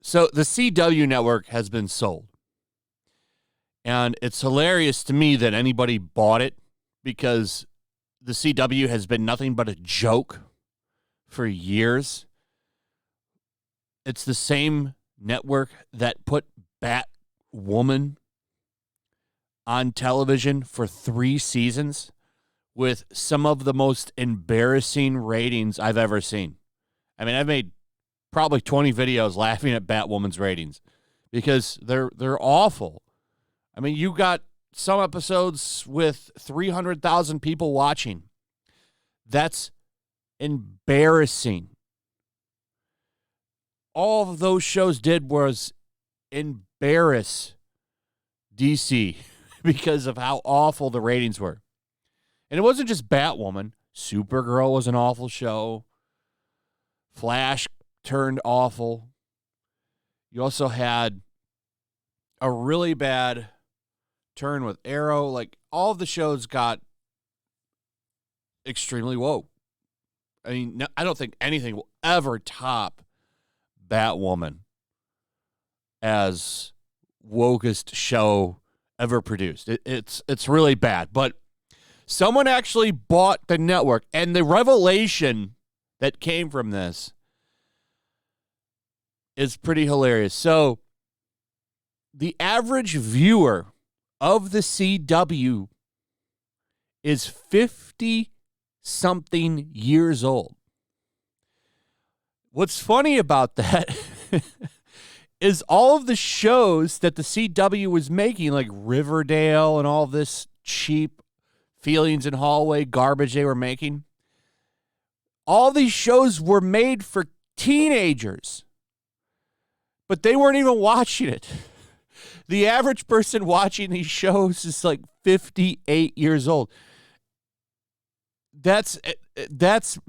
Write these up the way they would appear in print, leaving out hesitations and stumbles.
So the CW network has been sold. And it's hilarious to me that anybody bought it because the CW has been nothing but a joke for years. It's the same network that put Batwoman on television for 3 seasons with some of the most embarrassing ratings I've ever seen. I mean, I've made probably 20 videos laughing at Batwoman's ratings because they're awful. I mean, you got some episodes with 300,000 people watching. That's embarrassing. All of those shows did was embarrass DC because of how awful the ratings were. And it wasn't just Batwoman. Supergirl was an awful show. Flash turned awful. You also had a really bad turn with Arrow. Like, all of the shows got extremely woke. I mean, I don't think anything will ever top Batwoman as wokest show ever produced. It's really bad. But someone actually bought the network, and the revelation that came from this is pretty hilarious. So the average viewer of the CW is 50-something years old. What's funny about that is all of the shows that the CW was making, like Riverdale and all this cheap Feelings in Hallway garbage they were making, all these shows were made for teenagers. But they weren't even watching it. The average person watching these shows is like 58 years old. That's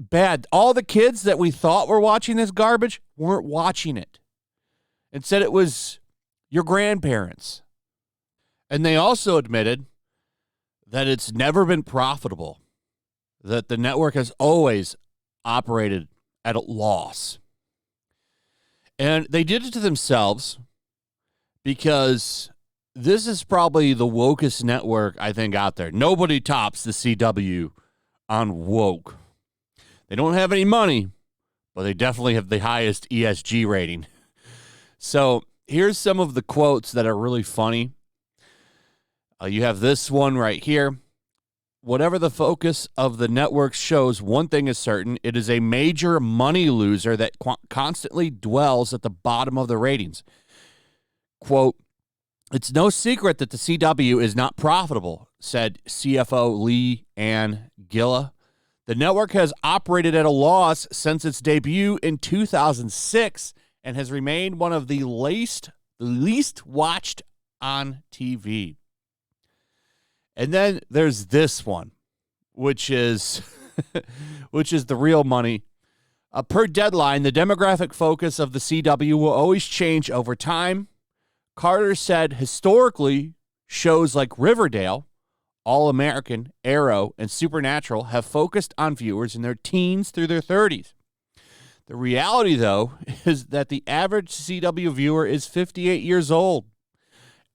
bad. All the kids that we thought were watching this garbage weren't watching it. Instead, it was your grandparents. And they also admitted that it's never been profitable, that the network has always operated at a loss. And they did it to themselves because this is probably the wokest network, I think, out there. Nobody tops the CW on woke. They don't have any money, but they definitely have the highest ESG rating. So here's some of the quotes that are really funny. You have this one right here. Whatever the focus of the network shows, one thing is certain. It is a major money loser that constantly dwells at the bottom of the ratings. Quote, "It's no secret that the CW is not profitable," said CFO Lee Ann Gilla. "The network has operated at a loss since its debut in 2006 and has remained one of the least watched on TV." And then there's this one, which is the real money. Per Deadline, the demographic focus of the CW will always change over time. Carter said historically, shows like Riverdale, All American, Arrow, and Supernatural have focused on viewers in their teens through their 30s. The reality, though, is that the average CW viewer is 58 years old.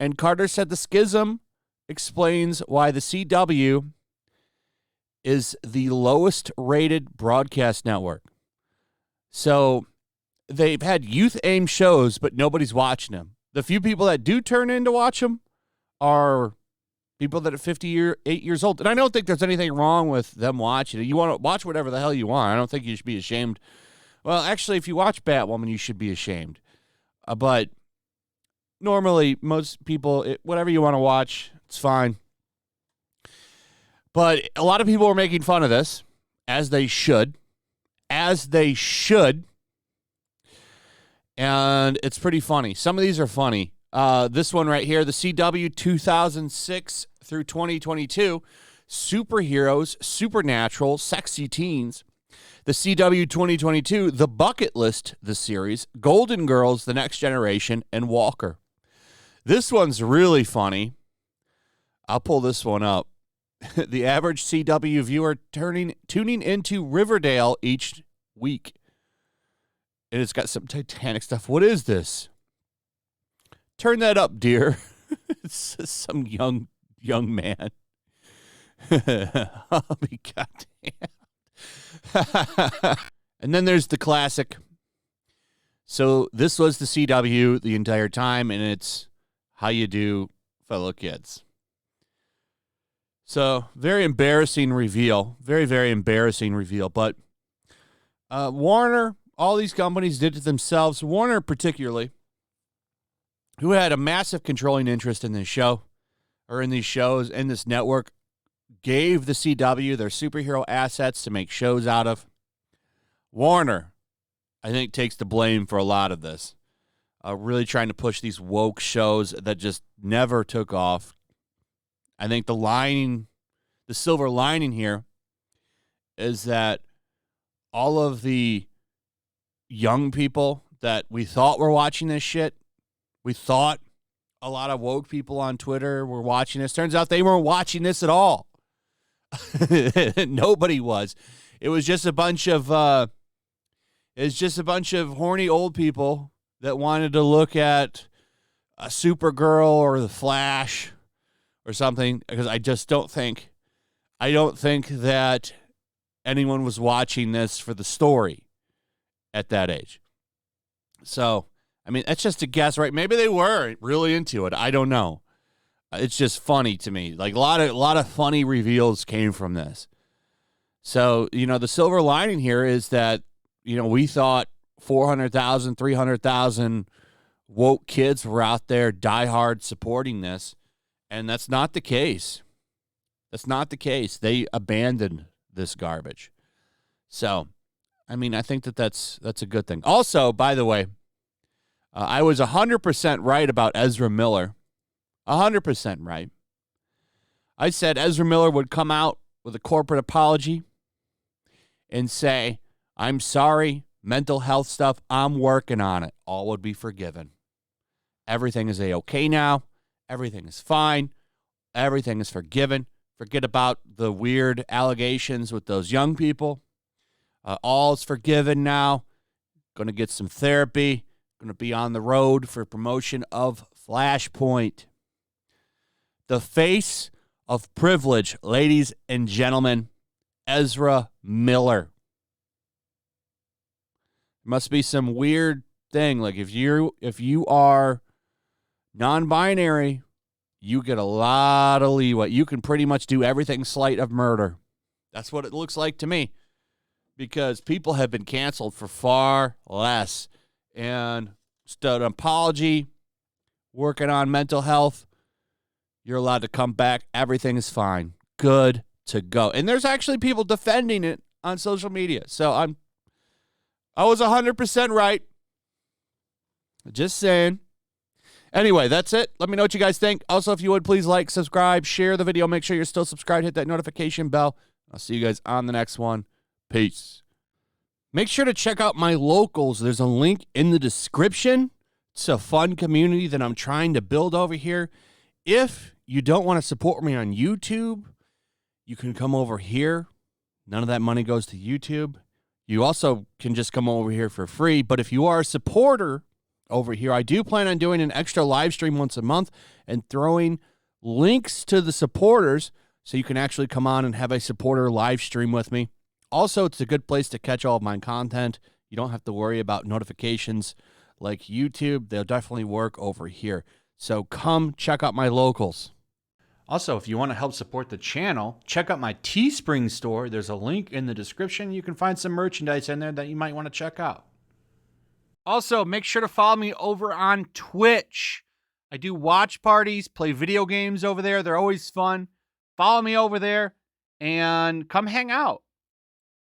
And Carter said the schism explains why the CW is the lowest rated broadcast network. So they've had youth-aimed shows, but nobody's watching them. The few people that do turn in to watch them are people that are 58 years old. And I don't think there's anything wrong with them watching it. You want to watch whatever the hell you want. I don't think you should be ashamed. Well, actually, if you watch Batwoman, you should be ashamed. But normally, most people, whatever you want to watch, it's fine. But a lot of people are making fun of this, as they should. As they should. And it's pretty funny. Some of these are funny. This one right here, the CW 2006 through 2022, superheroes, supernatural, sexy teens. The CW 2022, The Bucket List, the series, Golden Girls, The Next Generation, and Walker. This one's really funny. I'll pull this one up. the average CW viewer tuning into Riverdale each week. And it's got some Titanic stuff. What is this? Turn that up, dear. It's some young man. I'll be goddamn. And then there's the classic. So this was the CW the entire time, and it's how you do, fellow kids. So very embarrassing reveal. Very, very embarrassing reveal. But Warner, all these companies did it themselves. Warner particularly, who had a massive controlling interest in this show, or in these shows, in this network, gave the CW their superhero assets to make shows out of. Warner, I think, takes the blame for a lot of this. Really trying to push these woke shows that just never took off. I think the silver lining here is that all of the young people that we thought were watching this shit, we thought a lot of woke people on Twitter were watching this. Turns out they weren't watching this at all. Nobody was. It was just a bunch of horny old people that wanted to look at a Supergirl or The Flash or something, because I don't think that anyone was watching this for the story at that age. So, I mean, that's just a guess, right? Maybe they were really into it. I don't know. It's just funny to me. Like a lot of funny reveals came from this. So, the silver lining here is that, we thought 400,000, 300,000 woke kids were out there diehard supporting this, and that's not the case. That's not the case. They abandoned this garbage. So, I mean, I think that's a good thing. Also, by the way, I was 100% right about Ezra Miller. 100% right. I said Ezra Miller would come out with a corporate apology and say, I'm sorry, mental health stuff, I'm working on it. All would be forgiven. Everything is A-okay now. Everything is fine. Everything is forgiven. Forget about the weird allegations with those young people. All's forgiven now. Going to get some therapy. Going to be on the road for promotion of Flashpoint. The face of privilege, ladies and gentlemen, Ezra Miller. There must be some weird thing. Like if you are non-binary, you get a lot of leeway. You can pretty much do everything slight of murder. That's what it looks like to me. Because people have been canceled for far less. And just an apology, working on mental health, you're allowed to come back. Everything is fine. Good to go. And there's actually people defending it on social media. So I was 100% right. Just saying. Anyway, that's it. Let me know what you guys think. Also, if you would, please like, subscribe, share the video. Make sure you're still subscribed. Hit that notification bell. I'll see you guys on the next one. Peace. Make sure to check out my locals. There's a link in the description. It's a fun community that I'm trying to build over here. If you don't want to support me on YouTube, you can come over here. None of that money goes to YouTube. You also can just come over here for free. But if you are a supporter over here, I do plan on doing an extra live stream once a month and throwing links to the supporters so you can actually come on and have a supporter live stream with me. Also, it's a good place to catch all of my content. You don't have to worry about notifications like YouTube. They'll definitely work over here. So come check out my locals. Also, if you want to help support the channel, check out my Teespring store. There's a link in the description. You can find some merchandise in there that you might want to check out. Also, make sure to follow me over on Twitch. I do watch parties, play video games over there. They're always fun. Follow me over there and come hang out.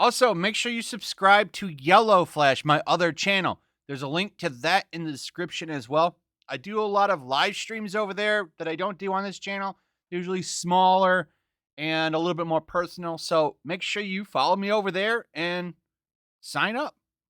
Also, make sure you subscribe to YellowFlash, my other channel. There's a link to that in the description as well. I do a lot of live streams over there that I don't do on this channel. Usually smaller and a little bit more personal. So make sure you follow me over there and sign up.